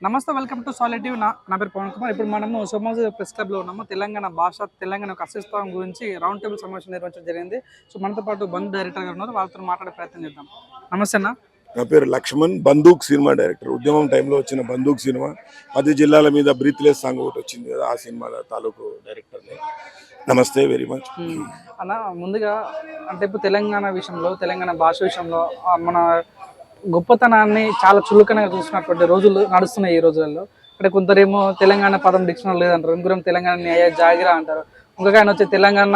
నమస్తే welcome to solid TV. నా పేరు పవన్ కుమార్. ఇప్పుడు మనము సోమాజీ ప్రెస్ క్లబ్లో ఉన్నాము. తెలంగాణ భాష, తెలంగాణ యొక్క అస్తిత్వం గురించి రౌండ్ టేబుల్ సమావేశం నిర్వహించడం జరిగింది. సో మనతో పాటు బంధు డైరెక్టర్ గారు ఉన్నారు, వాళ్ళతో మాట్లాడే ప్రయత్నం చేద్దాం. నమస్తే అన్న. నా పేరు లక్ష్మణ్, బందూక్ సినిమా డైరెక్టర్. ఉద్యమం టైంలో వచ్చిన బందూక్ సినిమా 10 జిల్లాల మీద బ్రీత్లెస్ సాంగ్ ఒకటి వచ్చింది కదా, ఆ సినిమా తాలూకు డైరెక్టర్ని. నమస్తే, వెరీ మచ్ అన్న. ముందుగా అంటే ఇప్పుడు తెలంగాణ విషయంలో, తెలంగాణ భాష విషయంలో మన గొప్పతనాన్ని చాలా చులకనగా చూసినటువంటి రోజులు నడుస్తున్నాయి ఈ రోజులలో. అంటే కొందరేమో తెలంగాణ పదం డిక్షనరీ లేదంటారు, ఇంకొకరేమో తెలంగాణ న్యాయ జాగిరా అంటారు, ఇంకొక ఆయన వచ్చి తెలంగాణ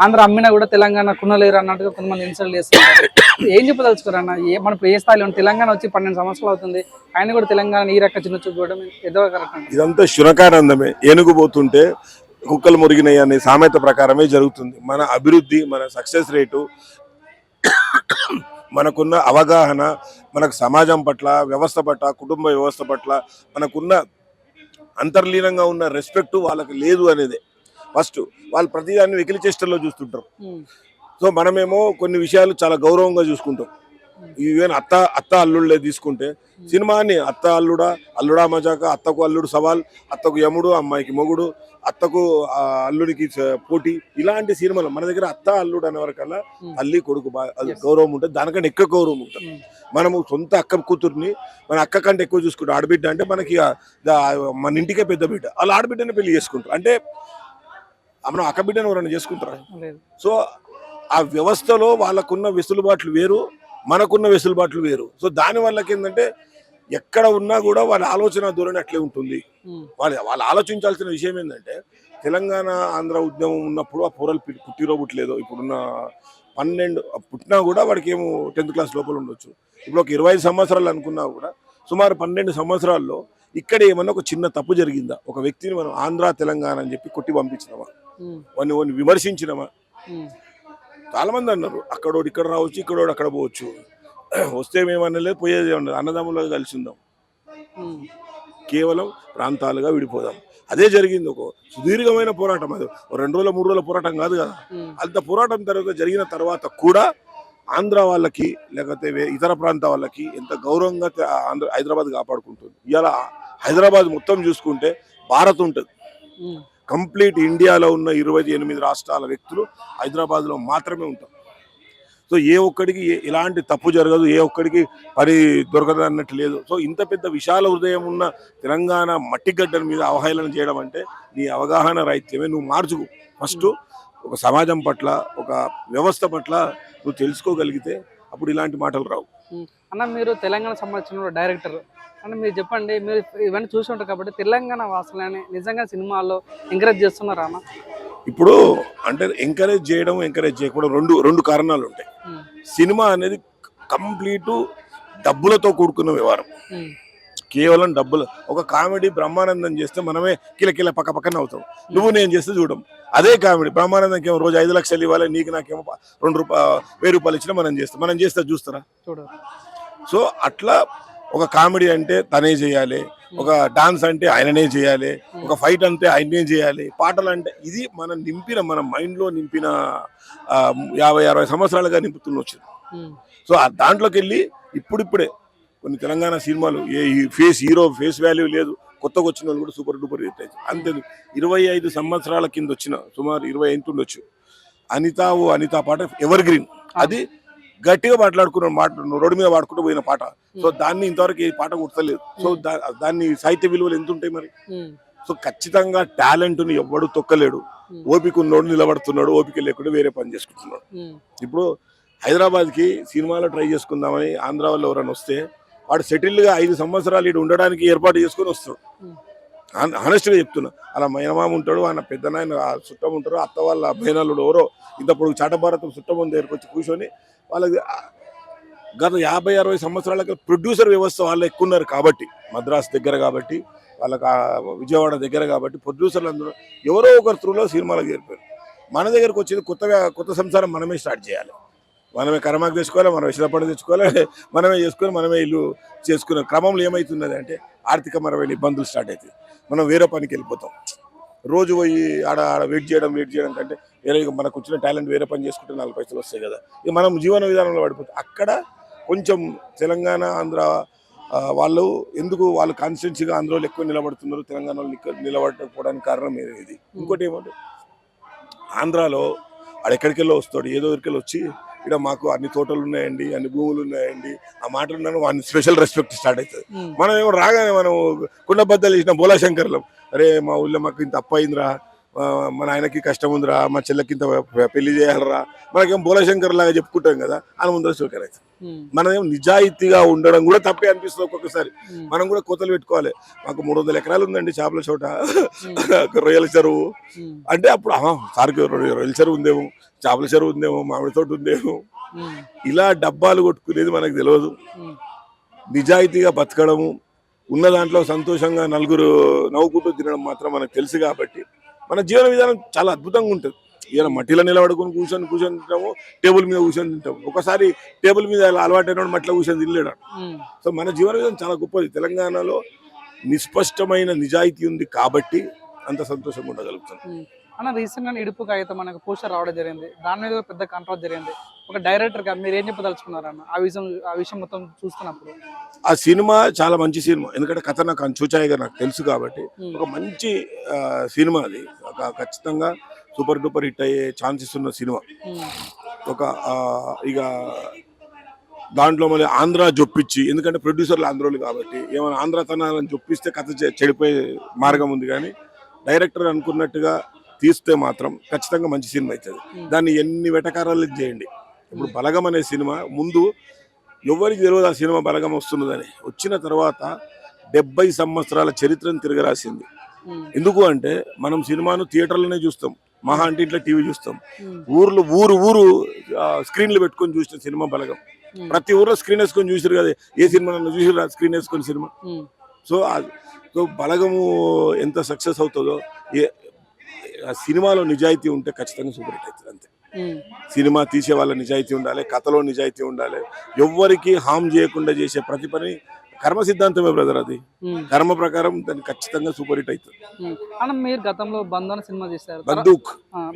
ఆంధ్ర అమ్మినా కూడా తెలంగాణ కొనలేరు అన్నట్టుగా కొంతమంది ఇన్సల్ట్ చేస్తున్నారు. ఏం చెప్పదలుచుకోరు అన్న? మనం ఇప్పుడు ఏ స్థాయిలో తెలంగాణ వచ్చి 12 సంవత్సరాలు అవుతుంది, ఆయన కూడా తెలంగాణ ఈ రక్క చిన్న చూపుకోవడం ఏదో కరెక్ట్? ఇదంతా శునకానందమే. ఏనుగుపోతుంటే కుక్కలు మురిగినాయి అనే సామెత ప్రకారమే జరుగుతుంది. మన అభివృద్ధి, మన సక్సెస్ రేటు, మనకున్న అవగాహన, మనకు సమాజం పట్ల, వ్యవస్థ పట్ల, కుటుంబ వ్యవస్థ పట్ల మనకున్న అంతర్లీనంగా ఉన్న రెస్పెక్ట్ వాళ్ళకి లేదు అనేది ఫస్ట్. వాళ్ళు ప్రతిదాన్ని వెకిలి చేష్టల్లో చూస్తుంటారు. సో మనమేమో కొన్ని విషయాలు చాలా గౌరవంగా చూసుకుంటాం. ఈవెన్ అత్త అల్లుళ్ళే తీసుకుంటే సినిమాని అత్త అల్లుడా, అల్లుడా మజాక, అత్తకు అల్లుడు సవాల్, అత్తకు యముడు, అమ్మాయికి మొగుడు, అత్తకు అల్లుడికి పోటీ, ఇలాంటి సినిమాలు మన దగ్గర అత్త అల్లుడు అనే వరకల్లా తల్లి కొడుకు గౌరవం ఉంటుంది. దానికంటే ఎక్కువ గౌరవం ఉంటుంది. మనము సొంత అక్క కూతుర్ని మన అక్క కంటే ఎక్కువ చూసుకుంటాం. ఆడబిడ్డ అంటే మనకి మన ఇంటికే పెద్ద బిడ్డ, వాళ్ళు ఆడబిడ్డని పెళ్లి చేసుకుంటారు. అంటే మనం అక్క బిడ్డను ఎవరైనా చేసుకుంటారా? సో ఆ వ్యవస్థలో వాళ్ళకున్న వెసులుబాట్లు వేరు, మనకున్న వెసులుబాట్లు వేరు. సో దాని వల్లకి ఏంటంటే ఎక్కడ ఉన్నా కూడా వాళ్ళ ఆలోచన ధోరణి అట్లే ఉంటుంది. వాళ్ళు ఆలోచించాల్సిన విషయం ఏంటంటే, తెలంగాణ ఆంధ్ర ఉద్యమం ఉన్నప్పుడు ఆ పూరలు పుట్టిరో పుట్టలేదో, ఇప్పుడున్న 12 పుట్టినా కూడా వాడికి ఏమో 10th క్లాస్ లోపల ఉండొచ్చు. ఇప్పుడు ఒక 25 సంవత్సరాలు అనుకున్నా కూడా సుమారు 12 సంవత్సరాల్లో ఇక్కడ ఏమన్నా ఒక చిన్న తప్పు జరిగిందా? ఒక వ్యక్తిని మనం ఆంధ్ర తెలంగాణ అని చెప్పి కొట్టి పంపించినామా? వాడిని విమర్శించినామా? చాలా మంది అన్నారు అక్కడోడు ఇక్కడ రావచ్చు, ఇక్కడోడు అక్కడ పోవచ్చు, వస్తే మేమన్నా లేదు, పోయేది ఉండదు, అన్నదమ్ములుగా కలిసి ఉందాం, కేవలం ప్రాంతాలుగా విడిపోదాం. అదే జరిగింది. ఒక సుదీర్ఘమైన పోరాటం. అది 2 రోజుల 3 రోజుల పోరాటం కాదు కదా. అంత పోరాటం తర్వాత జరిగిన తర్వాత కూడా ఆంధ్ర వాళ్ళకి లేకపోతే ఇతర ప్రాంత వాళ్ళకి ఎంత గౌరవంగా హైదరాబాద్ కాపాడుకుంటుంది. ఇవాళ హైదరాబాద్ మొత్తం చూసుకుంటే భారత్ ఉంటుంది. కంప్లీట్ ఇండియాలో ఉన్న 28 రాష్ట్రాల వ్యక్తులు హైదరాబాద్లో మాత్రమే ఉంటారు. సో ఏ ఒక్కడికి ఎలాంటి తప్పు జరగదు, ఏ ఒక్కడికి పని దొరకదు అన్నట్టు లేదు. సో ఇంత పెద్ద విశాల హృదయం ఉన్న తెలంగాణ మట్టిగడ్డల మీద అవహేళన చేయడం అంటే నీ అవగాహన రాహిత్యమే. నువ్వు మార్చుకు. ఫస్ట్ ఒక సమాజం పట్ల, ఒక వ్యవస్థ పట్ల నువ్వు తెలుసుకోగలిగితే అప్పుడు ఇలాంటి మాటలు రావు. అన్న, మీరు తెలంగాణ సంబంధించిన డైరెక్టర్ అంటే మీరు చెప్పండి, మీరు ఇవన్నీ చూసి ఉంటారు కాబట్టి తెలంగాణ వాసులని నిజంగా సినిమాల్లో ఎంకరేజ్ చేస్తున్నారా అన్న? ఇప్పుడు అంటే ఎంకరేజ్ చేయడం, ఎంకరేజ్ చేయకపోవడం రెండు కారణాలు ఉంటాయి. సినిమా అనేది కంప్లీట్ డబ్బులతో కూడుకున్న వ్యవహారం. కేవలం డబ్బులు. ఒక కామెడీ బ్రహ్మానందం చేస్తే మనమే కిలకిల పక్కన అవుతాం. నువ్వు నేను చేస్తే చూడం. అదే కామెడీ బ్రహ్మానందంకి ఏమో రోజు 5 లక్షలు ఇవ్వాలి, నీకు నాకేమో 1000 రూపాయలు ఇచ్చినా మనం చేస్తే చూస్తారా? సో అట్లా ఒక కామెడీ అంటే తనే చేయాలి, ఒక డాన్స్ అంటే ఆయననే చేయాలి, ఒక ఫైట్ అంటే ఆయనే చేయాలి, పాటలు అంటే ఇది మనం నింపిన, మన మైండ్లో నింపిన 50-60 సంవత్సరాలుగా నింపుతున్న వచ్చింది. సో దాంట్లోకి వెళ్ళి ఇప్పుడిప్పుడే కొన్ని తెలంగాణ సినిమాలు హీరో ఫేస్ వాల్యూ లేదు, కొత్తగా వచ్చిన వాళ్ళు కూడా సూపర్ డూపర్ హిట్ అయింది. అంతే 25 సంవత్సరాల కింద వచ్చిన, సుమారు 25 ఉండొచ్చు, అనితా పాట ఎవర్ గ్రీన్. అది గట్టిగా మాట్లాడుకున్న మాట, రోడ్డు మీద పాడుకుంటూ పోయిన పాట. సో దాన్ని ఇంతవరకు ఏ పాట గుర్తలేదు. సో దాన్ని సాహిత్య విలువలు ఎంత ఉంటాయి మరి? సో ఖచ్చితంగా టాలెంట్ని ఎవ్వడు తొక్కలేడు. ఓపిక ఉన్నోడు నిలబడుతున్నాడు, ఓపిక లేకుండా వేరే పని చేసుకుంటున్నాడు. ఇప్పుడు హైదరాబాద్కి సినిమాలో ట్రై చేసుకుందామని ఆంధ్ర వాళ్ళు ఎవరైనా వస్తే వాడు సెటిల్గా 5 సంవత్సరాలు ఇటు ఉండడానికి ఏర్పాటు చేసుకొని వస్తాడు. హానెస్ట్గా చెప్తున్నా. అలా మైనమామ ఉంటాడు, ఆయన పెద్దనాయన చుట్టం ఉంటారు, అత్త వాళ్ళ బైనాలుడు ఎవరో ఇంతప్పుడు చాటభారతం చుట్టం దగ్గరకు వచ్చి కూర్చొని వాళ్ళకి గత 50-60 సంవత్సరాలకి ప్రొడ్యూసర్ వ్యవస్థ వాళ్ళు ఎక్కువ ఉన్నారు కాబట్టి, మద్రాసు దగ్గర కాబట్టి, వాళ్ళకి విజయవాడ దగ్గర కాబట్టి ప్రొడ్యూసర్లు అందరూ ఎవరో ఒకరి త్రూలో సినిమాలకు చేరిపోయారు. మన దగ్గరకు వచ్చేది కొత్త సంసారం మనమే స్టార్ట్ చేయాలి. మనమే కర్మాకు తెచ్చుకోవాలి, మనం విషయపడి తెచ్చుకోవాలి, మనమే చేసుకొని మనమే ఇల్లు చేసుకునే క్రమంలో ఏమవుతున్నది అంటే ఆర్థికపరమైన ఇబ్బందులు స్టార్ట్ అవుతాయి. మనం వేరే పనికి వెళ్ళిపోతాం. రోజు పోయి ఆడ వెయిట్ చేయడం కంటే వేరే మనకు వచ్చిన టాలెంట్ వేరే పని చేసుకుంటే 4 పైసలు వస్తాయి కదా. ఇక మనం జీవన విధానంలో పడిపోతాం. అక్కడ కొంచెం తెలంగాణ ఆంధ్ర వాళ్ళు ఎందుకు వాళ్ళు కాన్స్టిట్యున్సీగా ఆంధ్రలో ఎక్కువ నిలబడుతున్నారు, తెలంగాణలో నిలబడకపోవడానికి కారణం ఇది. ఇంకోటి ఏమంటే ఆంధ్రాలో ఆడెక్కడికెళ్ళో వస్తాడు, ఏదో ఎక్కడికెళ్ళి వచ్చి ఇక్కడ మాకు అన్ని తోటలు ఉన్నాయండి, అన్ని భూములు ఉన్నాయండి, ఆ మాట ఉన్నాను వాడిని స్పెషల్ రెస్పెక్ట్ స్టార్ట్ అవుతుంది. మనం ఏమో రాగానే మనం కుండబద్దలు చేసిన బోలాశంకర్లం, అరే మా ఊళ్ళో మాకు ఇంత అప్పు అయిందిరా, మన ఆయనకి కష్టం ఉందిరా, మా చెల్లెకి ఇంత పెళ్లి చేయాలరా, మనకేం బోలాశంకర్ లాగా చెప్పుకుంటాం కదా అని ముందర స్వీకర్ అవుతుంది. మనం ఏమో నిజాయితీగా ఉండడం కూడా తప్పే అనిపిస్తుంది ఒక్కొక్కసారి. మనం కూడా కోతలు పెట్టుకోవాలి. మాకు 300 ఎకరాలు ఉందండి చేపల చోట, రొయ్యల చెరువు అంటే అప్పుడు సార్కి రొయ్యల చెరువు ఉందేమో, చేపల చెరువు ఉందేమో, మామిడి తోట ఉందేమో, ఇలా డబ్బాలు కొట్టుకునేది మనకు తెలియదు. నిజాయితీగా బతకడము, ఉన్న దాంట్లో సంతోషంగా నలుగురు నవ్వుకుంటూ తినడం మాత్రం మనకు తెలుసు. కాబట్టి మన జీవన విధానం చాలా అద్భుతంగా ఉంటుంది. ఇలా మట్టిలో నిలబడుకుని కూర్చొని తింటాము, టేబుల్ మీద కూర్చొని తింటాము. ఒకసారి టేబుల్ మీద అలవాటైన మట్టిలో కూర్చొని తినలేడు. సో మన జీవన విధానం చాలా గొప్పది. తెలంగాణలో నిస్పష్టమైన నిజాయితీ ఉంది కాబట్టి అంత సంతోషంగా ఉండగలుగుతాం. అన్న రీసెంట్ గా ఇడుపు కాగితం మనకు పోస్టర్ రావడం జరిగింది, దాని మీద పెద్ద కంట్రోల్ జరిగింది. ఒక డైరెక్టర్ గా మీరు ఏం చెప్పదలుచుకున్నారు అన్న ఆ విషయం మొత్తం చూస్తున్నప్పుడు? ఆ సినిమా చాలా మంచి సినిమా, ఎందుకంటే కథ నాకు చూచాయిగా నాకు తెలుసు కాబట్టి ఒక మంచి సినిమా. అది ఖచ్చితంగా సూపర్ డూపర్ హిట్ అయ్యే ఛాన్సెస్ ఉన్న సినిమా. ఒక ఇక దాంట్లో మళ్ళీ ఆంధ్ర జొప్పించి, ఎందుకంటే ప్రొడ్యూసర్లు ఆంధ్రోలు కాబట్టి ఏమైనా ఆంధ్రతనాలను జొప్పిస్తే కథ చెడిపోయే మార్గం ఉంది. కానీ డైరెక్టర్ అనుకున్నట్టుగా తీస్తే మాత్రం ఖచ్చితంగా మంచి సినిమా అవుతుంది. దాన్ని ఎన్ని వెటకారాలు చేయండి. ఇప్పుడు బలగం అనే సినిమా ముందు ఎవరికి తెలియదు ఆ సినిమా బలగం వస్తున్నదని. వచ్చిన తర్వాత 70 సంవత్సరాల చరిత్రను తిరగరాసింది. ఎందుకు అంటే మనం సినిమాను థియేటర్లోనే చూస్తాం, మహా అంటే ఇట్లా టీవీ చూస్తాం. ఊరు స్క్రీన్లు పెట్టుకొని చూసిన సినిమా బలగం. ప్రతి ఊర్లో స్క్రీన్ వేసుకొని చూసారు కదా, ఏ సినిమా చూసారు స్క్రీన్ వేసుకొని సినిమా. సో బలగము ఎంత సక్సెస్ అవుతుందో, ఆ సినిమాలో నిజాయితీ ఉంటే ఖచ్చితంగా సూపర్ హిట్ అవుతుంది. అంతే. సినిమా తీసే వాళ్ళ నిజాయితీ ఉండాలి, కథలో నిజాయితీ ఉండాలి, ఎవ్వరికి హామ్ చేయకుండా చేసే ప్రతి పని కర్మ సిద్ధాంతమే బ్రదర్. అది కర్మ ప్రకారం దాన్ని ఖచ్చితంగా సూపర్ హిట్ అవుతుంది. అన్న మీరు గతంలో బంధన సినిమా చేశారు,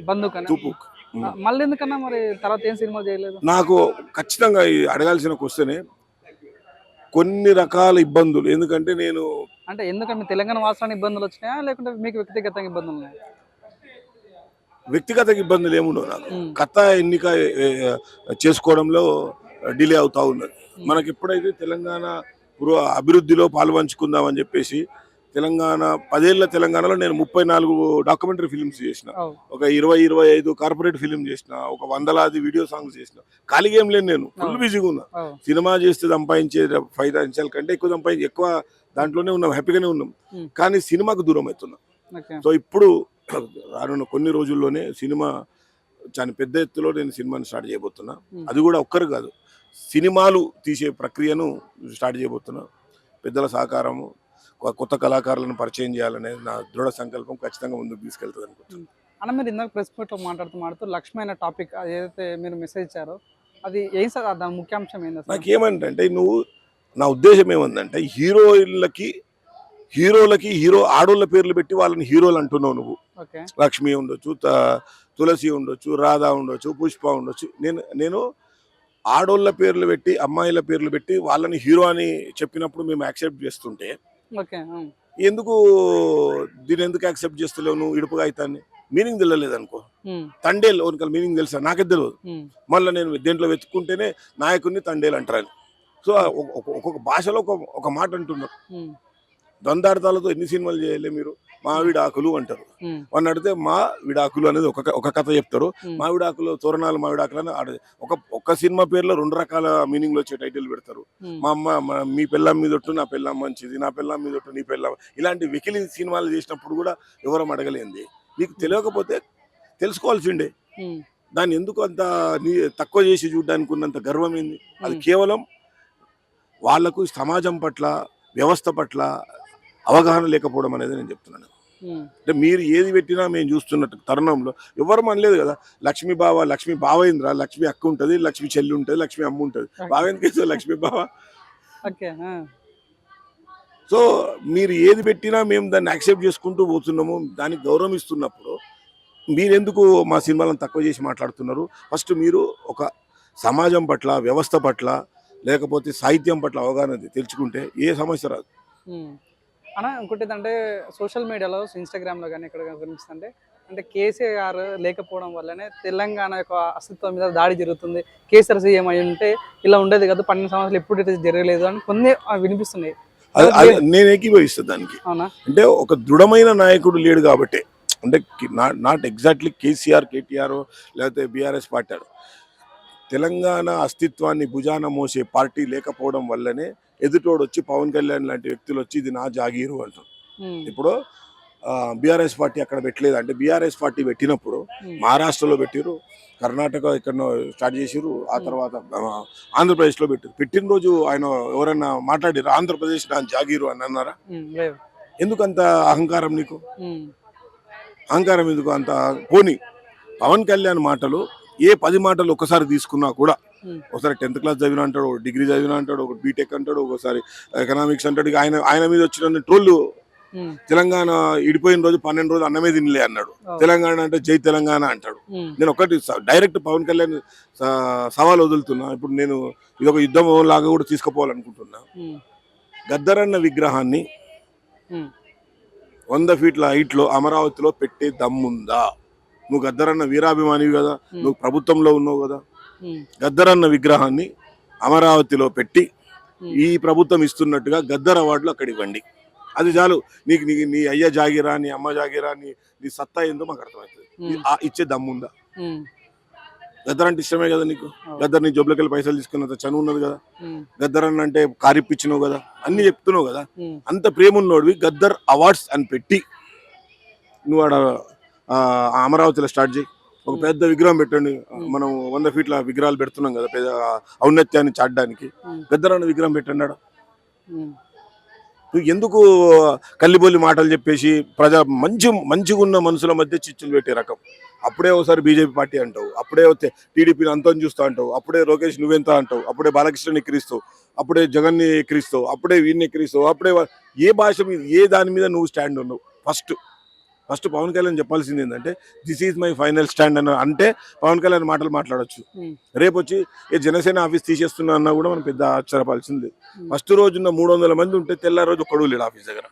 బందూక్ మళ్ళీ ఎందుకన్నా మరి తర్వాత ఏం సినిమా చేయలేదు? నాకు ఖచ్చితంగా అడగాల్సిన క్వశ్చనే. కొన్ని రకాల ఇబ్బందులు, ఎందుకంటే నేను అంటే ఎందుకంటే తెలంగాణ వాస్తవానికి ఇబ్బందులు వచ్చినాయా లేకుంటే మీకు వ్యక్తిగతంగా ఇబ్బందులు ఉన్నాయా? వ్యక్తిగత ఇబ్బందులు ఏముండవు. నాకు కథ ఎన్నిక చేసుకోవడంలో డిలే అవుతా ఉన్నది. మనకి ఎప్పుడైతే తెలంగాణ అభివృద్ధిలో పాల్పంచుకుందామని చెప్పేసి తెలంగాణ 10 ఏళ్ల తెలంగాణలో నేను 34 డాక్యుమెంటరీ ఫిల్మ్స్ చేసిన, ఒక 20-25 కార్పొరేట్ ఫిల్మ్ చేసిన, ఒక 100 వీడియో సాంగ్స్ చేసిన. ఖాళీగా ఏం లేను, నేను ఫుల్ బిజీగా ఉన్నా. సినిమా చేస్తే సంపాదించే ఫైనాన్షియల్ కంటే ఎక్కువ దాంట్లోనే ఉన్నాం, హ్యాపీగానే ఉన్నాం. కానీ సినిమాకు దూరం అవుతున్నాం. సో ఇప్పుడు రానున్న కొన్ని రోజుల్లోనే సినిమా చాలా పెద్ద ఎత్తులో నేను సినిమాని స్టార్ట్ చేయబోతున్నా. అది కూడా ఒక్కరు కాదు, సినిమాలు తీసే ప్రక్రియను స్టార్ట్ చేయబోతున్నా. పెద్దల సహకారము, కొత్త కళాకారులను పరిచయం చేయాలనే నా దృఢ సంకల్పం ఖచ్చితంగా ముందుకు తీసుకెళ్తుంది అనుకుంటున్నాను. అన్న మీరు ఇందాక ప్రెస్ మీట్లో మాట్లాడుతూ లక్ష్మి అనే టాపిక్ ఏదైతే మీరు మెసేజ్ ఇచ్చారో అది ఏం సార్, దాని ముఖ్యాంశం ఏంటి? నాకు ఏమంటే నా ఉద్దేశం ఏమందంటే హీరోలకి ఆడోళ్ళ పేర్లు పెట్టి వాళ్ళని హీరోలు అంటున్నావు నువ్వు. లక్ష్మి ఉండొచ్చు, తులసి ఉండొచ్చు, రాధా ఉండొచ్చు, పుష్ప ఉండొచ్చు. నేను ఆడోళ్ళ పేర్లు పెట్టి అమ్మాయిల పేర్లు పెట్టి వాళ్ళని హీరో అని చెప్పినప్పుడు మేము యాక్సెప్ట్ చేస్తుంటే ఎందుకు దీన్ని ఎందుకు యాక్సెప్ట్ చేస్తలేవు నువ్వు? ఇడుపు కాగితాన్ని మీనింగ్ తెలియలేదు అనుకో, తండేలు మీనింగ్ తెలుసా? నాకే తెలియదు. మళ్ళీ నేను దేంట్లో వెతుక్కుంటేనే నాయకుడిని తండేలు అంటారని. సో ఒక్కొక్క భాషలో ఒక మాట అంటున్నారు. ద్వందార్థాలతో ఎన్ని సినిమాలు చేయలే మీరు? మా విడాకులు అంటారు. వాళ్ళని అడిగితే మా విడాకులు అనేది ఒక కథ చెప్తారు. మా విడాకులు, తోరణాలు మా విడాకులు అని ఒక సినిమా పేరులో 2 రకాల మీనింగ్లు వచ్చే టైటిల్ పెడతారు. మా అమ్మ మీ పిల్లం మీద ఒట్టు, నా పిల్లం మంచిది, నా పిల్లం మీద ఒట్టు, నీ పిల్లం. ఇలాంటి వెకిలి సినిమాలు చేసినప్పుడు కూడా ఎవరం అడగలేంది. నీకు తెలియకపోతే తెలుసుకోవాల్సిండే. దాన్ని ఎందుకు అంత తక్కువ చేసి చూడడానికి ఉన్నంత గర్వం ఏంది? అది కేవలం వాళ్లకు సమాజం పట్ల, వ్యవస్థ పట్ల అవగాహన లేకపోవడం అనేది నేను చెప్తున్నాను. అంటే మీరు ఏది పెట్టినా మేము చూస్తున్నట్టు తరుణంలో ఎవరు అనలేదు కదా, లక్ష్మీ బావేంద్ర, లక్ష్మి అక్క ఉంటుంది, లక్ష్మి చెల్లి ఉంటుంది, లక్ష్మి అమ్మ ఉంటుంది, బావేంద్ర లక్ష్మీ బావ. సో మీరు ఏది పెట్టినా మేము దాన్ని యాక్సెప్ట్ చేసుకుంటూ పోతున్నాము. దానికి గౌరవం ఇస్తున్నప్పుడు మీరెందుకు మా సినిమాలను తక్కువ చేసి మాట్లాడుతున్నారు? ఫస్ట్ మీరు ఒక సమాజం పట్ల, వ్యవస్థ పట్ల లేకపోతే సాహిత్యం పట్ల అవగాహన తెలుసుకుంటే ఏ సమస్య రాదు. అన్న ఇంకోటి ఏంటంటే సోషల్ మీడియాలో ఇన్స్టాగ్రామ్లో కానీ ఎక్కడ కనిపిస్తుంటే అంటే కేసీఆర్ లేకపోవడం వల్లనే తెలంగాణ యొక్క అస్తిత్వం మీద దాడి జరుగుతుంది. కేసీఆర్ సీఎం అయి ఉంటే ఇలా ఉండేది కదా, 12 సంవత్సరాలు ఎప్పుడు ఇది జరగలేదు అని కొన్ని వినిపిస్తున్నాయి. నేను ఏకీభవిస్తాను దానికి. అవునా? అంటే ఒక దృఢమైన నాయకుడు లేడు కాబట్టి, అంటే నాట్ ఎగ్జాక్ట్లీ కేసీఆర్, కేటీఆర్ లేకపోతే బీఆర్ఎస్ పార్టీ, తెలంగాణ అస్తిత్వాన్ని భుజాన మోసే పార్టీ లేకపోవడం వల్లనే ఎదుటోడు వచ్చి పవన్ కళ్యాణ్ లాంటి వ్యక్తులు వచ్చి ఇది నా జాగీరు అంటారు. ఇప్పుడు బీఆర్ఎస్ పార్టీ అక్కడ పెట్టలేదు అంటే, బీఆర్ఎస్ పార్టీ పెట్టినప్పుడు మహారాష్ట్రలో పెట్టిరు, కర్ణాటక ఎక్కడనో స్టార్ట్ చేసిరు, ఆ తర్వాత ఆంధ్రప్రదేశ్లో పెట్టారు. పెట్టిన రోజు ఆయన ఎవరైనా మాట్లాడారు ఆంధ్రప్రదేశ్ నా జాగీరు అని అన్నారా? ఎందుకంత అహంకారం నీకు? అహంకారం ఎందుకు అంత? పోనీ పవన్ కళ్యాణ్ మాటలు ఏ 10 మాటలు ఒకసారి తీసుకున్నా కూడా, ఒకసారి 10th క్లాస్ చదివిన అంటాడు, ఒక డిగ్రీ చదివిన అంటాడు, ఒక బీటెక్ అంటాడు, ఒకసారి ఎకనామిక్స్ అంటాడు. ఆయన మీద వచ్చిన ట్రోళ్ళు తెలంగాణ ఇడిపోయిన రోజు 12 రోజులు అన్నమే తినలే అన్నాడు. తెలంగాణ అంటే జై తెలంగాణ అంటాడు. నేను ఒకటి డైరెక్ట్ పవన్ కళ్యాణ్ సవాల్ వదులుతున్నా. ఇప్పుడు నేను ఇదొక యుద్ధం లాగా కూడా తీసుకుపోవాలనుకుంటున్నా. గద్దరన్న విగ్రహాన్ని 100 ఫీట్ల హైట్లో అమరావతిలో పెట్టే దమ్ముందా? నువ్వు గద్దరన్న వీరాభిమానివి కదా, నువ్వు ప్రభుత్వంలో ఉన్నావు కదా, గద్దరన్న విగ్రహాన్ని అమరావతిలో పెట్టి ఈ ప్రభుత్వం ఇస్తున్నట్టుగా గద్దర్ అవార్డులు అక్కడ ఇవ్వండి. అది చాలు. నీకు నీ అయ్య జాగిరా, నీ అమ్మ జాగిరా, నీ సత్తా ఏందో మాకు అర్థమవుతుంది. ఇచ్చే దమ్ముందా? గద్దర్ అంటే ఇష్టమే కదా నీకు. గద్దర్ నీ జోబులకి వెళ్ళి పైసలు తీసుకున్నంత చనువు ఉన్నది కదా. గద్దర్ అంటే కారిప్పించినావు కదా, అన్ని చెప్తున్నావు కదా. అంత ప్రేమ ఉన్నోడివి గద్దర్ అవార్డ్స్ అని పెట్టి నువ్వు ఆడ అమరావతిలో స్టార్ట్ చేయి. ఒక పెద్ద విగ్రహం పెట్టండి. మనం 100 ఫీట్ల విగ్రహాలు పెడుతున్నాం కదా పెద్ద ఔన్నత్యాన్ని చాటడానికి. గద్దర్ అన్న విగ్రహం పెట్టండి ఆడ. నువ్వు ఎందుకు కల్లిబొల్లి మాటలు చెప్పేసి మంచిగా ఉన్న మనుషుల మధ్య చిచ్చులు పెట్టే రకం? అప్పుడే ఒకసారి బీజేపీ పార్టీ అంటావు, అప్పుడే టీడీపీని అంతం చూస్తా అంటావు, అప్పుడే లోకేష్ నువ్వెంత అంటావు, అప్పుడే బాలకృష్ణని ఎక్కిరిస్తావు, అప్పుడే జగన్ని ఎక్కిరిస్తావు, అప్పుడే వీడిని ఎక్కిరిస్తావు, అప్పుడే ఏ భాష మీద ఏ దాని మీద నువ్వు స్టాండ్ ఉన్నావు? ఫస్ట్ పవన్ కళ్యాణ్ చెప్పాల్సింది ఏంటంటే this is my final stand అని అంటే పవన్ కళ్యాణ్ మాటలు మాట్లాడచ్చు. రేపు వచ్చి ఏ జనసేన ఆఫీస్ తీసేస్తున్నా అన్నా కూడా మనం పెద్ద ఆశ్చర్యపాల్సింది. ఫస్ట్ రోజున్న 300 మంది ఉంటే తెల్లారి రోజు ఒక్కడు లేడు ఆఫీస్ దగ్గర.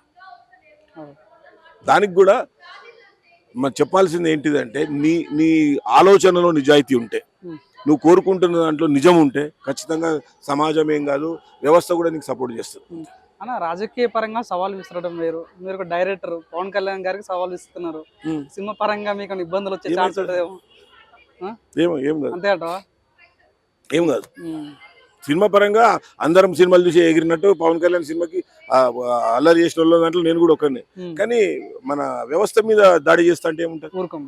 దానికి కూడా మనం చెప్పాల్సింది ఏంటిదంటే నీ ఆలోచనలో నిజాయితీ ఉంటే, నువ్వు కోరుకుంటున్న దాంట్లో నిజం ఉంటే ఖచ్చితంగా సమాజం ఏం కాదు, వ్యవస్థ కూడా నీకు సపోర్ట్ చేస్తుంది. అన్న రాజకీయ పరంగా సవాల్ విసరడం వేరు, మీరు ఒక డైరెక్టర్ పవన్ కళ్యాణ్ గారికి సవాల్ ఇస్తున్నారు. సినిమా పరంగా మీకు ఇబ్బందులు వచ్చే ఛాన్స్ ఉంటుందేమో. ఏం కాదు, అంతే అంటావా? ఏం కాదు. సినిమా పరంగా అందరం సినిమాలు చూసి ఎగిరినట్టు పవన్ కళ్యాణ్ సినిమాకి అల్లరి చేసిన వాళ్ళ దాంట్లో నేను కూడా ఒకరిని. కానీ మన వ్యవస్థ మీద దాడి చేస్తా అంటే ఏముంటుంది? ఊరుకోం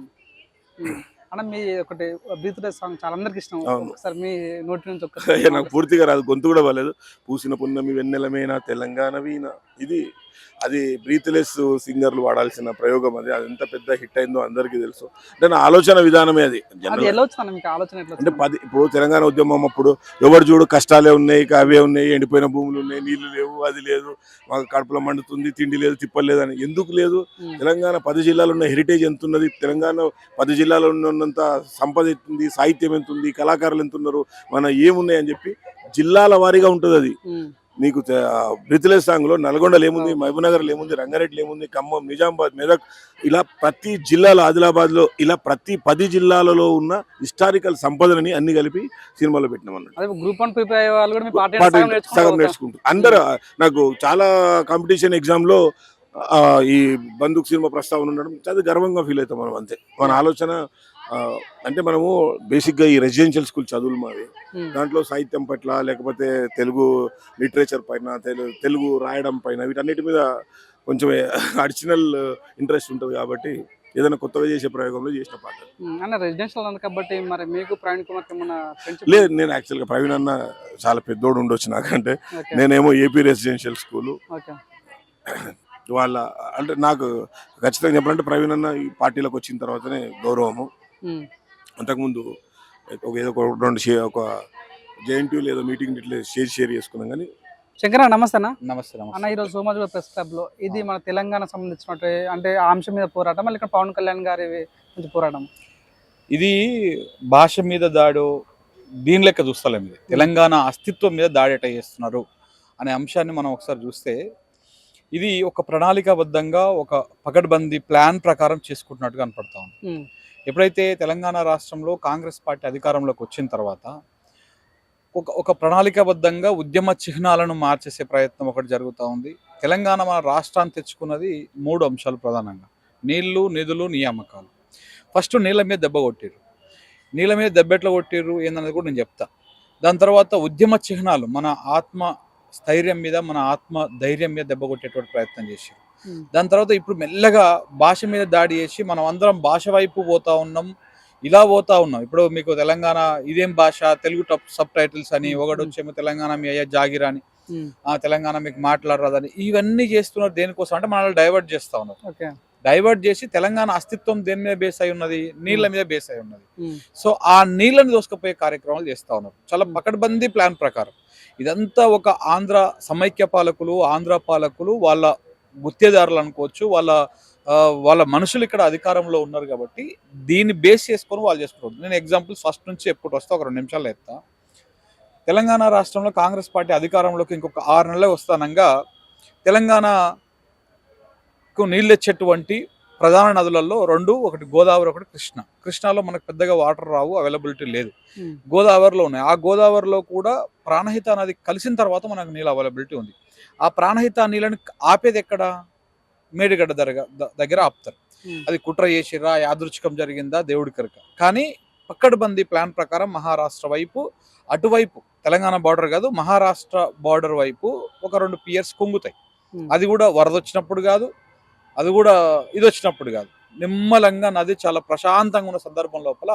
అన్న. మీ ఒకటి బ్రీత్లెస్ సాంగ్ చాలా అందరికి ఇష్టం. ఒకసారి మీ నోటి నుంచి నాకు పూర్తిగా రాదు, గొంతు కూడా బాలేదు. పూసిన పున్నమి వెన్నెలమేనా తెలంగాణ వీణ, అది బ్రీత్లెస్ సింగర్లు వాడాల్సిన ప్రయోగం. అది ఎంత పెద్ద హిట్ అయిందో అందరికీ తెలుసు. అంటే నా ఆలోచన విధానమే అది. అంటే ఇప్పుడు తెలంగాణ ఉద్యమం అప్పుడు ఎవరు చూడు కష్టాలే ఉన్నాయి, అవే ఉన్నాయి, ఎండిపోయిన భూములు ఉన్నాయి, నీళ్లు లేవు, అది లేదు, మాకు కడుపులో మండుతుంది, తిండి లేదు, తిప్పలేదు అని. ఎందుకు లేదు? తెలంగాణ 10 జిల్లాలు ఉన్న హెరిటేజ్ ఎంత ఉన్నది, తెలంగాణ 10 జిల్లాలో ఉన్నంత సంపద ఎంత ఉంది, సాహిత్యం ఎంత ఉంది, కళాకారులు ఎంత ఉన్నారు, మన ఏమున్నాయి అని చెప్పి జిల్లాల వారీగా ఉంటుంది అది. నీకు బ్రీత్లెస్ సాంగ్ లో నల్గొండలో ఏముంది, మహబూబ్నగర్లో ఏముంది, రంగారెడ్డిలో ఏముంది, ఖమ్మం, నిజామాబాద్, మెదక్, ఇలా ప్రతి జిల్లాలో, ఆదిలాబాద్ లో, ఇలా ప్రతి 10 జిల్లాలలో ఉన్న హిస్టారికల్ సంపదలని అన్ని కలిపి సినిమాలో పెట్టినాం అన్నట్టు. సగం నేర్చుకుంటారు అందరూ. నాకు చాలా కాంపిటీషన్ ఎగ్జామ్ లో ఈ బందూక్ సినిమా ప్రస్తావన ఉండడం చాలా గర్వంగా ఫీల్ అవుతాం మనం. అంతే మన ఆలోచన. అంటే మనము బేసిక్గా ఈ రెసిడెన్షియల్ స్కూల్ చదువులు మావి, దాంట్లో సాహిత్యం పట్ల లేకపోతే తెలుగు లిటరేచర్ పైన, తెలుగు రాయడం పైన, వీటన్నిటి మీద కొంచెం అడిషనల్ ఇంట్రెస్ట్ ఉంటుంది. కాబట్టి ఏదైనా కొత్తగా చేసే ప్రయోగంలో చేసిన పాట. కాబట్టి మరి మీకు ప్రవీణ్ కుమార్ లేదు, నేను యాక్చువల్గా ప్రవీణ్ అన్న చాలా పెద్దోడు ఉండొచ్చు నాకంటే. నేనేమో ఏపీ రెసిడెన్షియల్ స్కూలు వాళ్ళ, అంటే నాకు ఖచ్చితంగా చెప్పాలంటే ప్రవీణ్ అన్న ఈ పార్టీలోకి వచ్చిన తర్వాతనే గౌరవము. అంతకుముందు ఏదో ఒక జేఎన్టీయూలో ఏదో మీటింగ్ ఇట్లా షేర్ చేసుకున్నాం. కానీ శంకర నమస్తే అన్న. నమస్తే అన్న. ఈరోజు సోమాజిగూడ ప్రెస్ క్లబ్ లో ఇది మన తెలంగాణ సంబంధించినట్టు అంటే ఆ అంశం మీద పోరాటం, మళ్ళీ ఇక్కడ పవన్ కళ్యాణ్ గారి పోరాటం. ఇది భాష మీద దాడో దీని లెక్క చూస్తలేము. ఇది తెలంగాణ అస్తిత్వం మీద దాడి ఎట్లా చేస్తున్నారు అనే అంశాన్ని మనం ఒకసారి చూస్తే ఇది ఒక ప్రణాళికాబద్ధంగా ఒక పకడ్బందీ ప్లాన్ ప్రకారం చేసుకుంటున్నట్టుగా కనపడతా ఉంది. ఎప్పుడైతే తెలంగాణ రాష్ట్రంలో కాంగ్రెస్ పార్టీ అధికారంలోకి వచ్చిన తర్వాత ఒక ప్రణాళికాబద్ధంగా ఉద్యమ చిహ్నాలను మార్చేసే ప్రయత్నం ఒకటి జరుగుతూ ఉంది. తెలంగాణ మన రాష్ట్రాన్ని తెచ్చుకున్నది 3 అంశాలు ప్రధానంగా: నీళ్లు, నిధులు, నియామకాలు. ఫస్ట్ నీళ్ళ మీద దెబ్బ కొట్టిర్రు. నీళ్ళ మీద దెబ్బ ఎట్లా కొట్టిర్రు ఏందన్నది కూడా నేను చెప్తా. దాని తర్వాత ఉద్యమ చిహ్నాలు మన ఆత్మ స్థైర్యం మీద, మన ఆత్మ ధైర్యం మీద దెబ్బ కొట్టేటువంటి ప్రయత్నం చేశారు. దాని తర్వాత ఇప్పుడు మెల్లగా భాష మీద దాడి చేసి మనం అందరం భాష వైపు పోతా ఉన్నాం, ఇలా పోతా ఉన్నాం. ఇప్పుడు మీకు తెలంగాణ ఇదేం భాష, తెలుగు సబ్ టైటిల్స్ అని, ఒకటి వచ్చేమో తెలంగాణ మీ అయ్యా జాగిరా అని, తెలంగాణ మీకు మాట్లాడరాదని, ఇవన్నీ చేస్తున్నారు. దేనికోసం అంటే మనల్ని డైవర్ట్ చేస్తా ఉన్నారు. డైవర్ట్ చేసి తెలంగాణ అస్తిత్వం దేని మీద బేస్ అయి ఉన్నది, నీళ్ల మీద బేస్ అయి ఉన్నది. సో ఆ నీళ్ళని దోసుకుపోయే కార్యక్రమాలు చేస్తా ఉన్నారు చాలా పకడ్బందీ ప్లాన్ ప్రకారం. ఇదంతా ఒక ఆంధ్ర సమైక్య పాలకులు, ఆంధ్ర పాలకులు, వాళ్ళ గుత్తేదారులు అనుకోవచ్చు, వాళ్ళ మనుషులు ఇక్కడ అధికారంలో ఉన్నారు కాబట్టి దీన్ని బేస్ చేసుకొని వాళ్ళు చేసుకుంటారు. నేను ఎగ్జాంపుల్ ఫస్ట్ నుంచి ఎప్పుడు వస్తా, ఒక 2 నిమిషాలు ఎత్తా. తెలంగాణ రాష్ట్రంలో కాంగ్రెస్ పార్టీ అధికారంలోకి ఇంకొక 6 నెలలే వస్తానంగా తెలంగాణకు నీళ్ళు తెచ్చేటువంటి ప్రధాన నదులలో 2, ఒకటి గోదావరి, ఒకటి కృష్ణ. కృష్ణాలో మనకు పెద్దగా వాటర్ రావు, అవైలబిలిటీ లేదు. గోదావరిలో ఉన్నాయి. ఆ గోదావరిలో కూడా ప్రాణహిత నది కలిసిన తర్వాత మనకు నీళ్ళ అవైలబిలిటీ ఉంది. ఆ ప్రాణహిత నీళ్ళని ఆపేది ఎక్కడ? మేడిగడ్డ దగ్గర ఆపుతారు. అది కుట్ర చేసిరా, యాదృచ్ఛికం జరిగిందా, దేవుడి కనుక. కానీ పక్కడబందీ ప్లాన్ ప్రకారం మహారాష్ట్ర వైపు, అటువైపు తెలంగాణ బార్డర్ కాదు, మహారాష్ట్ర బార్డర్ వైపు ఒక 2 పియర్స్ కుంగుతాయి. అది కూడా వరద వచ్చినప్పుడు కాదు, అది కూడా ఇది వచ్చినప్పుడు కాదు. నిమ్మలంగా నది చాలా ప్రశాంతంగా ఉన్న సందర్భం లోపల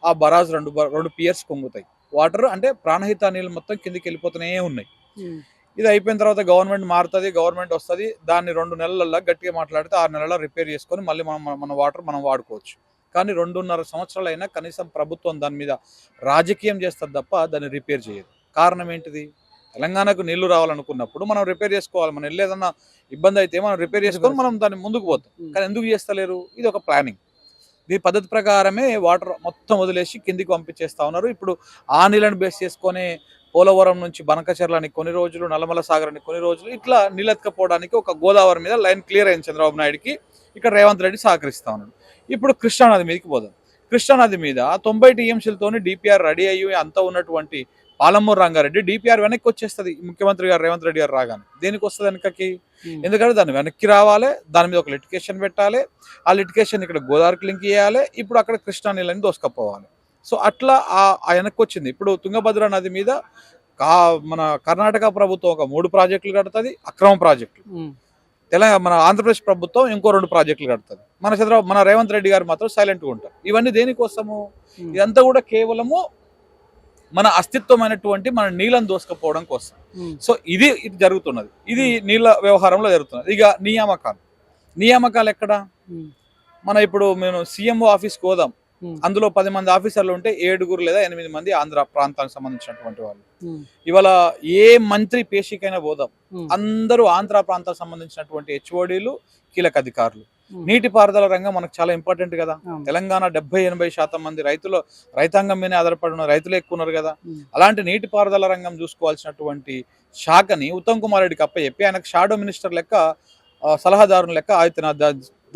ఆ బరాజ్ 2 పియర్స్ కుంగుతాయి. వాటర్ అంటే ప్రాణహిత నీళ్ళు మొత్తం కిందికి వెళ్ళిపోతూనే ఉన్నాయి. ఇది అయిపోయిన తర్వాత గవర్నమెంట్ మారుతుంది, గవర్నమెంట్ వస్తుంది. దాన్ని 2 నెలల్లో గట్టిగా మాట్లాడితే 6 నెలల్లో రిపేర్ చేసుకొని మళ్ళీ మన వాటర్ మనం వాడుకోవచ్చు. కానీ 2.5 సంవత్సరాలు అయినా కనీసం ప్రభుత్వం దాని మీద రాజకీయం చేస్తుంది తప్ప దాన్ని రిపేర్ చేయదు. కారణం ఏంటిది? తెలంగాణకు నీళ్లు రావాలనుకున్నప్పుడు మనం రిపేర్ చేసుకోవాలి. మనం వెళ్ళేదన్నా ఇబ్బంది అయితే మనం రిపేర్ చేసుకొని మనం దాన్ని ముందుకు పోతాం. కానీ ఎందుకు చేస్తలేరు? ఇది ఒక ప్లానింగ్. దీని పద్ధతి ప్రకారమే వాటర్ మొత్తం వదిలేసి కిందికి పంపించేస్తా ఉన్నారు. ఇప్పుడు ఆ నీళ్ళని బేస్ చేసుకొని పోలవరం నుంచి బనకచెర్లని కొన్ని రోజులు, నల్లమల సాగర్ అని కొన్ని రోజులు, ఇట్లా నీళ్ళెత్తుకపోవడానికి ఒక గోదావరి మీద లైన్ క్లియర్ అయింది చంద్రబాబు నాయుడుకి. ఇక్కడ రేవంత్ రెడ్డి సహకరిస్తా ఉన్నాడు. ఇప్పుడు కృష్ణానది మీదకి పోదాం. కృష్ణానది మీద 90 టీఎంసీలతోని డిపిఆర్ రెడీ అయ్యి అంతా ఉన్నటువంటి పాలమూరు రంగారెడ్డి డిపిఆర్ వెనక్కి వచ్చేస్తుంది. ముఖ్యమంత్రి గారు రేవంత్ రెడ్డి గారు రాగానే దేనికి వస్తుంది వెనకకి? ఎందుకంటే దాన్ని వెనక్కి రావాలి, దాని మీద ఒక లిటికేషన్ పెట్టాలి, ఆ లిటికేషన్ ఇక్కడ గోదావరికి లింక్ చేయాలి, ఇప్పుడు అక్కడ కృష్ణా నీళ్ళని దోసుకపోవాలి. సో అట్లా ఆ వెనక్కి వచ్చింది. ఇప్పుడు తుంగభద్ర నది మీద మన కర్ణాటక ప్రభుత్వం ఒక 3 ప్రాజెక్టులు కడుతుంది, అక్రమ ప్రాజెక్టులు. మన ఆంధ్రప్రదేశ్ ప్రభుత్వం ఇంకో 2 ప్రాజెక్టులు కడుతుంది. మన రేవంత్ రెడ్డి గారు మాత్రం సైలెంట్గా ఉంటారు. ఇవన్నీ దేనికోసము? ఇదంతా కూడా కేవలము మన అస్తిత్వమైనటువంటి మన నీళ్ళని దోసుకపోవడం కోసం. సో ఇది జరుగుతున్నది. ఇది నీళ్ళ వ్యవహారంలో జరుగుతున్నది. ఇక నియామకాలు ఎక్కడ? ఇప్పుడు మేము సీఎంఓ ఆఫీస్కి పోదాం, అందులో 10 మంది ఆఫీసర్లు ఉంటే 7 లేదా 8 మంది ఆంధ్ర ప్రాంతానికి సంబంధించినటువంటి వాళ్ళు. ఇవాళ ఏ మంత్రి పేషికైనా పోదాం, అందరూ ఆంధ్ర ప్రాంతానికి సంబంధించినటువంటి హెచ్ఓడీలు, కీలక అధికారులు. నీటిపారుదల రంగం మనకు చాలా ఇంపార్టెంట్ కదా. తెలంగాణ 70-80% మంది రైతాంగం మీద ఆధారపడి ఉన్న రైతులు ఎక్కువ ఉన్నారు కదా. అలాంటి నీటిపారుదల రంగం చూసుకోవాల్సినటువంటి శాఖని ఉత్తమ్ కుమార్ రెడ్డికి అప్పచెప్పి ఆయనకు షాడో మినిస్టర్ లెక్క, సలహాదారుని లెక్క ఆదిత్యనాథ్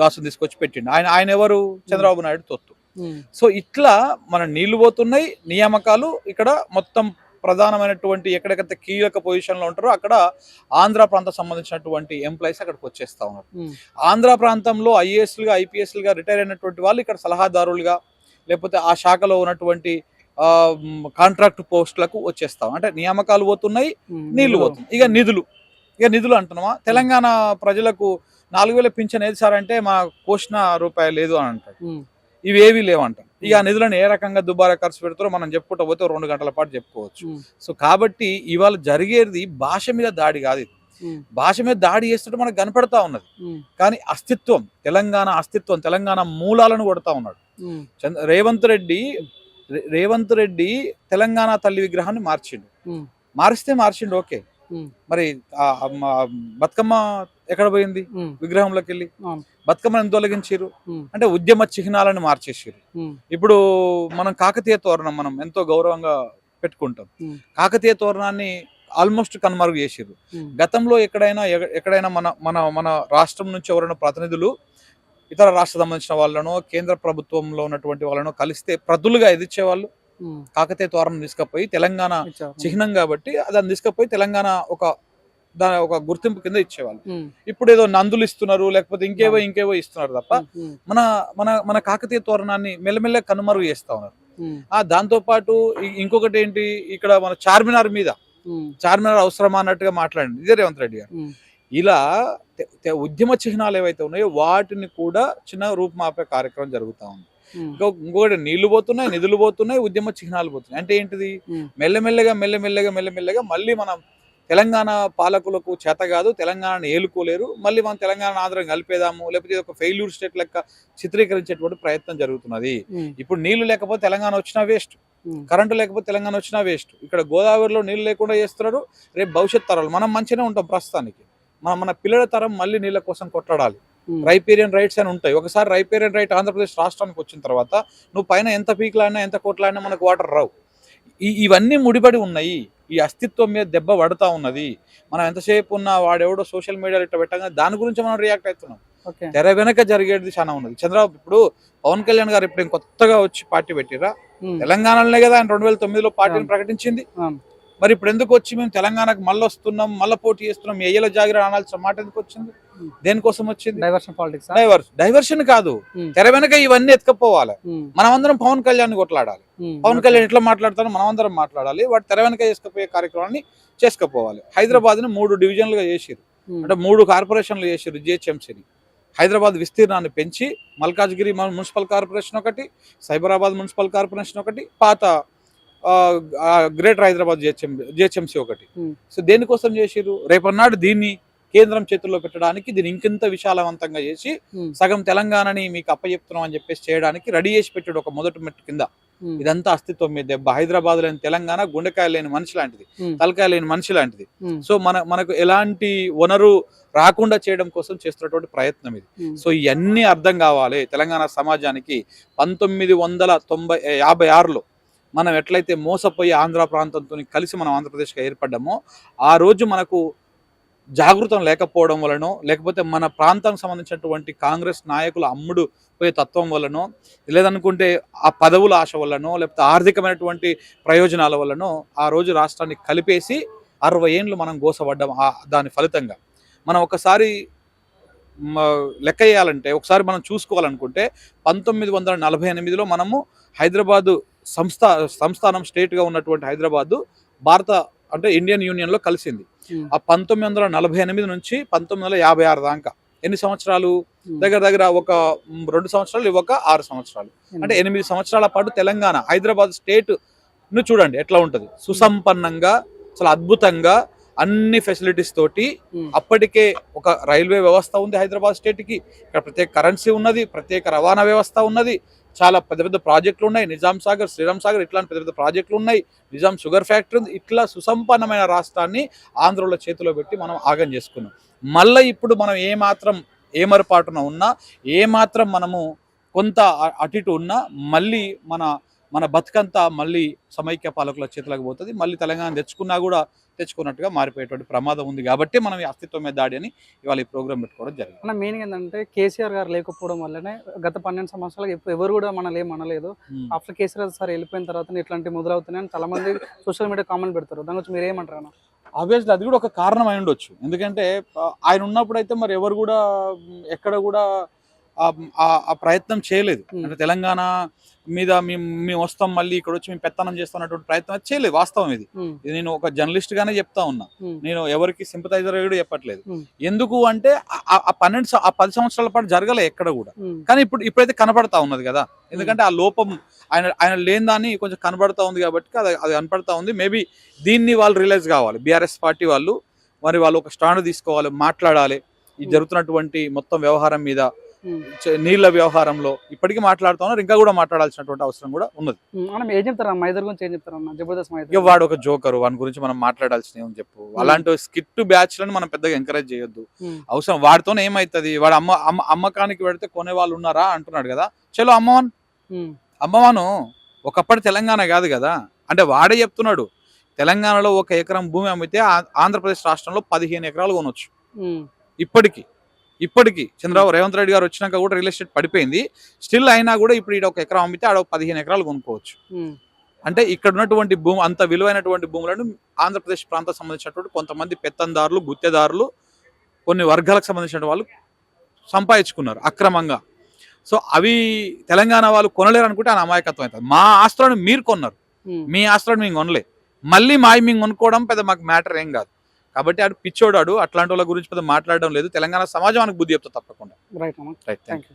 దాసుని తీసుకొచ్చి పెట్టిండు. ఆయన ఎవరు? చంద్రబాబు నాయుడు తొత్తు. సో ఇట్లా మన నీళ్లు పోతున్నాయి, నియామకాలు. ఇక్కడ మొత్తం ప్రధానమైనటువంటి ఎక్కడెక్కడైతే కీలక పొజిషన్లో ఉంటారో అక్కడ ఆంధ్ర ప్రాంతం సంబంధించినటువంటి ఎంప్లాయీస్ అక్కడికి వచ్చేస్తా ఉన్నారు. ఆంధ్ర ప్రాంతంలో ఐఏఎస్లుగా, ఐపీఎస్లుగా రిటైర్ అయినటువంటి వాళ్ళు ఇక్కడ సలహాదారులుగా, లేకపోతే ఆ శాఖలో ఉన్నటువంటి కాంట్రాక్ట్ పోస్టులకు వచ్చేస్తాం. అంటే నియామకాలు పోతున్నాయి, నీళ్లు పోతున్నాయి. ఇక నిధులు అంటున్నామా? తెలంగాణ ప్రజలకు 4,000 పింఛన్ ఏది సార్ అంటే మా కోసిన రూపాయలు లేదు అని అంటారు. ఇవేవి లేవంటాం. ఇక నిధులను ఏ రకంగా దుబారా ఖర్చు పెడతారో మనం చెప్పుకుంటూ పోతే 2 గంటల పాటు చెప్పుకోవచ్చు. సో కాబట్టి ఇవాళ జరిగేది భాష మీద దాడి కాదు. భాష మీద దాడి చేస్తుంటే మనకు కనపడతా ఉన్నది. కానీ తెలంగాణ మూలాలను కొడతా ఉన్నాడు రేవంత్ రెడ్డి. తెలంగాణ తల్లి విగ్రహాన్ని మార్చిండు. మార్చిండు ఓకే. మరి బతుకమ్మ ఎక్కడ పోయింది? విగ్రహంలోకి వెళ్ళి బతుకమ్మను తొలగించారు అంటే ఉద్యమ చిహ్నాలను మార్చేసారు. ఇప్పుడు మనం కాకతీయ తోరణం మనం ఎంతో గౌరవంగా పెట్టుకుంటాం. కాకతీయ తోరణాన్ని ఆల్మోస్ట్ కనుమరుగు చేసారు. గతంలో ఎక్కడైనా మన మన మన రాష్ట్రం నుంచి ఎవరైనా ప్రతినిధులు ఇతర రాష్ట్ర సంబంధించిన వాళ్ళను, కేంద్ర ప్రభుత్వంలో ఉన్నటువంటి వాళ్ళను కలిస్తే ప్రతులుగా ఎదిర్చేవాళ్ళు. కాకతీయ తోరణం తీసుకపోయి తెలంగాణ చిహ్నం కాబట్టి దాన్ని తీసుకపోయి తెలంగాణ దాని ఒక గుర్తింపు కింద ఇచ్చేవాళ్ళు. ఇప్పుడు ఏదో నందులు ఇస్తున్నారు, లేకపోతే ఇంకేవో ఇస్తున్నారు తప్ప మన మన మన కాకతీయ తోరణాన్ని మెల్లమెల్ల కనుమరుగు చేస్తా ఉన్నారు. దాంతో పాటు ఇంకొకటి ఏంటి, ఇక్కడ మన చార్మినార్ అవసరమా అన్నట్టుగా మాట్లాడండి ఇదే రేవంత్ రెడ్డి గారు. ఇలా ఉద్యమ చిహ్నాలు ఏవైతే ఉన్నాయో వాటిని కూడా చిన్న రూపుమాపే కార్యక్రమం జరుగుతా ఉంది. ఇంకొకటి నీళ్లు పోతున్నాయి, నిధులు పోతున్నాయి, ఉద్యమ చిహ్నాలు పోతున్నాయి. అంటే ఏంటిది? మెల్లమెల్లగా మళ్ళీ మనం తెలంగాణ పాలకులకు చేత కాదు, తెలంగాణను ఏలుకోలేరు, మళ్ళీ మనం తెలంగాణ ఆంధ్రం కలిపేదాము, లేకపోతే ఒక ఫెయిల్యూర్ స్టేట్ లెక్క చిత్రీకరించేటువంటి ప్రయత్నం జరుగుతున్నది. ఇప్పుడు నీళ్లు లేకపోతే తెలంగాణ వచ్చినా వేస్ట్, కరెంటు లేకపోతే తెలంగాణ వచ్చినా వేస్ట్. ఇక్కడ గోదావరిలో నీళ్లు లేకుండా చేస్తున్నారు. రేపు భవిష్యత్ తరాలు మనం మంచిగానే ఉంటాం ప్రస్తుతానికి, మన పిల్లల తరం మళ్ళీ నీళ్ళ కోసం కొట్లాడాలి. రైపేరియన్ రైట్స్ అని ఉంటాయి. ఒకసారి రైపేరియన్ రైట్ ఆంధ్రప్రదేశ్ రాష్ట్రానికి వచ్చిన తర్వాత నువ్వు పైన ఎంత పీకులాడినా ఎంత కోట్లాడినా మనకు వాటర్ రావు. ఇవన్నీ ముడిపడి ఉన్నాయి. ఈ అస్తిత్వం మీద దెబ్బ పడుతూ ఉన్నది. మనం ఎంతసేపు ఉన్నా వాడెవడో సోషల్ మీడియాలో ఇట్లా పెట్టగానే దాని గురించి మనం రియాక్ట్ అవుతున్నాం. తెర వెనక జరిగేది చాలా ఉన్నది. చంద్రబాబు ఇప్పుడు పవన్ కళ్యాణ్ గారు ఇప్పుడు కొత్తగా వచ్చి పార్టీ పెట్టిరా? తెలంగాణలోనే కదా ఆయన 2009లో పార్టీని ప్రకటించింది. మరి ఇప్పుడు ఎందుకు వచ్చి మేము తెలంగాణకు మళ్ళీ వస్తున్నాం, మళ్ళీ పోటీ చేస్తున్నాం, ఎయ్యల జాగిర అనాల్సిన మాట ఎందుకు వచ్చింది? దేనికోసం వచ్చింది? డైవర్షన్ కాదు, తెర వెనక ఇవన్నీ ఎత్తుకపోవాలి. మనమందరం పవన్ కళ్యాణ్ కొట్లాడాలి. పవన్ కళ్యాణ్ ఎట్లా మాట్లాడతారో మనమందరం మాట్లాడాలి. వాటి తెర వెనక చేసుకుపోయే కార్యక్రమాన్ని చేసుకుపోవాలి. హైదరాబాద్ ని 3 డివిజన్లుగా చేసిరు, అంటే 3 కార్పొరేషన్లు చేసిరు. జిహెచ్ఎంసీని హైదరాబాద్ విస్తీర్ణాన్ని పెంచి మల్కాజ్గిరి మున్సిపల్ కార్పొరేషన్ ఒకటి, సైబరాబాద్ మున్సిపల్ కార్పొరేషన్ ఒకటి, పాత గ్రేటర్ హైదరాబాద్ జిహెచ్ఎంసీ ఒకటి. సో దేనికోసం చేసిరు? రేపన్నాడు దీన్ని కేంద్రం చేతుల్లో పెట్టడానికి, దీన్ని ఇంకింత విశాలవంతంగా చేసి సగం తెలంగాణని మీకు అప్పచెప్తున్నాం అని చెప్పేసి చేయడానికి రెడీ చేసి పెట్టాడు ఒక మొదటి మెట్టు కింద. ఇదంతా అస్తిత్వం మీద దెబ్బ. హైదరాబాద్ లేని తెలంగాణ గుండెకాయ లేని మనిషి లాంటిది, తలకాయ లేని మనిషి లాంటిది. సో మనకు ఎలాంటి వనరు రాకుండా చేయడం కోసం చేస్తున్నటువంటి ప్రయత్నం ఇది. సో ఇవన్నీ అర్థం కావాలి తెలంగాణ సమాజానికి. 1956లో మనం ఎట్లయితే మోసపోయి ఆంధ్ర ప్రాంతంతో కలిసి మనం ఆంధ్రప్రదేశ్గా ఏర్పడ్డామో, ఆ రోజు మనకు జాగృతం లేకపోవడం వలనో, లేకపోతే మన ప్రాంతానికి సంబంధించినటువంటి కాంగ్రెస్ నాయకుల అమ్ముడు పోయే తత్వం వలనో, లేదనుకుంటే ఆ పదవుల ఆశ వల్లనో, లేకపోతే ఆర్థికమైనటువంటి ప్రయోజనాల వల్లనో ఆ రోజు రాష్ట్రాన్ని కలిపేసి 60 ఏండ్లు మనం గోసపడ్డాం. దాని ఫలితంగా మనం ఒకసారి లెక్క వేయాలంటే, ఒకసారి మనం చూసుకోవాలనుకుంటే 1948లో మనము హైదరాబాదు సంస్థానం స్టేట్గా ఉన్నటువంటి హైదరాబాదు భారత అంటే ఇండియన్ యూనియన్లో కలిసింది. ఆ 1948 నుంచి 1956 దాకా ఎన్ని సంవత్సరాలు? దగ్గర ఒక 2 సంవత్సరాలు, ఒక 6 సంవత్సరాలు, అంటే 8 సంవత్సరాల పాటు తెలంగాణ హైదరాబాద్ స్టేట్ ను చూడండి ఎట్లా ఉంటుంది. సుసంపన్నంగా, చాలా అద్భుతంగా, అన్ని ఫెసిలిటీస్ తోటి. అప్పటికే ఒక రైల్వే వ్యవస్థ ఉంది హైదరాబాద్ స్టేట్ కి, ఇక్కడ ప్రత్యేక కరెన్సీ ఉన్నది, ప్రత్యేక రవాణా వ్యవస్థ ఉన్నది, చాలా పెద్ద ప్రాజెక్టులు ఉన్నాయి. నిజాం సాగర్, శ్రీరామ్ సాగర్ ఇట్లాంటి పెద్ద ప్రాజెక్టులు ఉన్నాయి. నిజాం షుగర్ ఫ్యాక్టరీ ఉంది. ఇట్లా సుసంపన్నమైన రాష్ట్రాన్ని ఆంధ్రుల చేతిలో పెట్టి మనం ఆగం చేసుకున్నాం. మళ్ళీ ఇప్పుడు మనం ఏమాత్రం ఏమరపాటున ఉన్నా, ఏమాత్రం మనము కొంత అటు ఇటు ఉన్నా, మళ్ళీ మన బతుకంతా మళ్ళీ సమైక్య పాలకుల చేతులకు పోతుంది. మళ్ళీ తెలంగాణ తెచ్చుకున్నా కూడా తెచ్చుకున్నట్టుగా మారిపోయేటువంటి ప్రమాదం ఉంది. కాబట్టి మనం ఈ అస్తిత్వం మీద దాడి అని ఇవాళ ఈ ప్రోగ్రామ్ పెట్టుకోవడం జరిగింది. అన్న మెయిన్ ఏంటంటే కేసీఆర్ గారు లేకపోవడం వల్లనే గత 12 సంవత్సరాలకు ఎవరు కూడా మనలేదు. ఆఫ్టర్ కేసీఆర్ సార్ వెళ్ళిపోయిన తర్వాత ఇట్లాంటి మొదలవుతున్నాయని చాలా మంది సోషల్ మీడియా కామెంట్ పెడతారు. దాని గురించి మీరు ఏమంటారు అన్న? ఆబ్వియస్లీ అది కూడా ఒక కారణం అయి ఉండొచ్చు. ఎందుకంటే ఆయన ఉన్నప్పుడు అయితే మరి ఎవరు కూడా ఎక్కడ కూడా ఆ ప్రయత్నం చేయలేదు. అంటే తెలంగాణ మీద మేము వస్తాం, మళ్ళీ ఇక్కడ వచ్చి మేము పెత్తనం చేస్తున్నటువంటి ప్రయత్నం చేయలేదు. వాస్తవం ఇది నేను ఒక జర్నలిస్ట్ గానే చెప్తా ఉన్నా. నేను ఎవరికి సింపథైజర్ కూడా చెప్పట్లేదు. ఎందుకు అంటే ఆ 10 సంవత్సరాల పాటు జరగలే ఎక్కడ కూడా. కానీ ఇప్పుడైతే కనపడతా ఉన్నది కదా. ఎందుకంటే ఆ లోపం ఆయన లేని దాన్ని కొంచెం కనబడతా ఉంది కాబట్టి అది కనపడతా ఉంది. మేబీ దీన్ని వాళ్ళు రియలైజ్ కావాలి. బీఆర్ఎస్ పార్టీ వాళ్ళు ఒక స్టాండ్ తీసుకోవాలి, మాట్లాడాలి. ఈ జరుగుతున్నటువంటి మొత్తం వ్యవహారం మీద నీళ్ల వ్యవహారంలో ఇప్పటికీ మాట్లాడుతూ ఉన్నారు, ఇంకా కూడా మాట్లాడాల్సినటువంటి అవసరం కూడా ఉన్నది. మనం ఏం చెప్తారా మైదర్ గురించి ఏం చెప్తారన్న జబర్దస్త్ ఇక మైదర్? వాడు ఒక జోకరు, వాని గురించి మనం మాట్లాడాల్సిన ఏమని చెప్పు. అలాంటి స్కిట్ బ్యాచ్ లను మనం పెద్దగా ఎంకరేజ్ చేయొద్దు. అవసరం వాడితో ఏమైతుంది, వాడు అమ్మకానికి పెడితే కొనే వాళ్ళు ఉన్నారా అంటున్నాడు కదా. చలో అమ్మవాను ఒకప్పటి తెలంగాణ కాదు కదా, అంటే వాడే చెప్తున్నాడు తెలంగాణలో 1 ఎకరం భూమి అమ్మితే ఆంధ్రప్రదేశ్ రాష్ట్రంలో 15 ఎకరాలు కొనొచ్చు. ఇప్పటికి చంద్రబాబు రేవంత్ రెడ్డి గారు వచ్చినాక కూడా రియల్ ఎస్టేట్ పడిపోయింది, స్టిల్ అయినా కూడా ఇప్పుడు 1 ఎకరం అమ్మితే ఆడ 15 ఎకరాలు కొనుక్కోవచ్చు. అంటే ఇక్కడ ఉన్నటువంటి భూమి, అంత విలువైనటువంటి భూములను ఆంధ్రప్రదేశ్ ప్రాంతానికి సంబంధించినటువంటి కొంతమంది పెత్తందారులు, గుత్తేదారులు, కొన్ని వర్గాలకు సంబంధించిన వాళ్ళు సంపాదించుకున్నారు అక్రమంగా. సో అవి తెలంగాణ వాళ్ళు కొనలేరు అనుకుంటే ఆ అమాయకత్వం అవుతుంది. మా ఆస్తులను మీరు కొన్నారు, మీ ఆస్తులను మేము కొనలే, మళ్ళీ మేము కొనుక్కోవడం పెద్ద మాకు మ్యాటర్ ఏం కాదు. కాబట్టి ఆడు పిచ్చోడాడు, అట్లాంటి వాళ్ళ గురించి పెద్ద మాట్లాడడం లేదు. తెలంగాణ సమాజానికి బుద్ధి చెప్తా తప్పకుండా. Right, thank you.